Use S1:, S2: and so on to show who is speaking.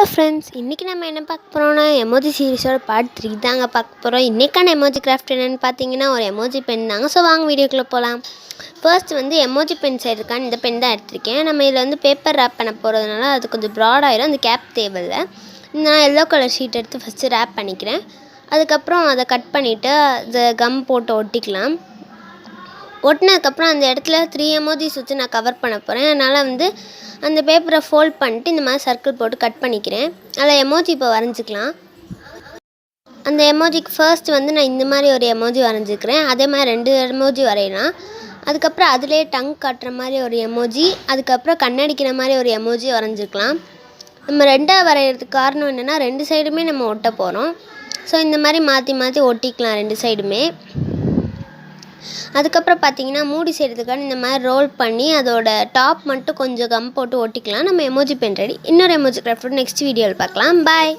S1: Hello friends, இன்றைக்கி நம்ம என்ன பார்க்க போகிறோம்னா எமோஜி சீரிஸோட பார்ட் 3 தாங்க பார்க்க போகிறோம். இன்றைக்கான எமோஜி கிராஃப்ட் என்னென்னு பார்த்தீங்கன்னா ஒரு எமோஜி பென் தாங்க. ஸோ வாங்க வீடியோக்குள்ளே போகலாம். ஃபர்ஸ்ட் வந்து எமோஜி பென் செய்கிறதுக்கான இந்த பென் தான் எடுத்திருக்கேன். நம்ம இதில் வந்து பேப்பர் ரேப் பண்ண போகிறதுனால அது கொஞ்சம் ப்ராட் ஆயிரும். அந்த கேப் தேவையில்லை. நான் எல்லோ கலர் ஷீட் எடுத்து ஃபஸ்ட்டு ரேப் பண்ணிக்கிறேன். அதுக்கப்புறம் அதை கட் பண்ணிவிட்டு அதை கம் போட்டு ஒட்டிக்கலாம். ஒட்டினதுக்கப்புறம் அந்த இடத்துல 3 எமோஜிஸ் வச்சு நான் கவர் பண்ண போகிறேன். அதனால் வந்து அந்த பேப்பரை ஃபோல்ட் பண்ணிட்டு இந்த மாதிரி சர்க்கிள் போட்டு கட் பண்ணிக்கிறேன். அதில் எமோஜி இப்போ வரைஞ்சிக்கலாம். அந்த எமோஜிக்கு ஃபர்ஸ்ட் வந்து நான் இந்த மாதிரி ஒரு எமோஜி வரைஞ்சிக்கிறேன். அதே மாதிரி 2 எமோஜி வரையலாம். அதுக்கப்புறம் அதிலே டங் காட்டுற மாதிரி ஒரு எமோஜி, அதுக்கப்புறம் கண்ணடிக்கிற மாதிரி ஒரு எமோஜி வரைஞ்சிக்கலாம். நம்ம 2ஆக வரைகிறதுக்கு காரணம் என்னென்னா 2 சைடுமே நம்ம ஒட்ட போகிறோம். ஸோ இந்த மாதிரி மாற்றி மாற்றி ஒட்டிக்கலாம் 2 சைடுமே. அதுக்கப்புறம் பார்த்தீங்கன்னா மூடி செய்கிறதுக்கான இந்த மாதிரி ரோல் பண்ணி அதோட டாப் மட்டும் கொஞ்சம் கம் போட்டு ஒட்டிக்கலாம். நம்ம எமோஜி பென் ரெடி. இன்னொரு எமோஜி கிராஃப்ட் நெக்ஸ்ட் வீடியோவில் பார்க்கலாம். பாய்.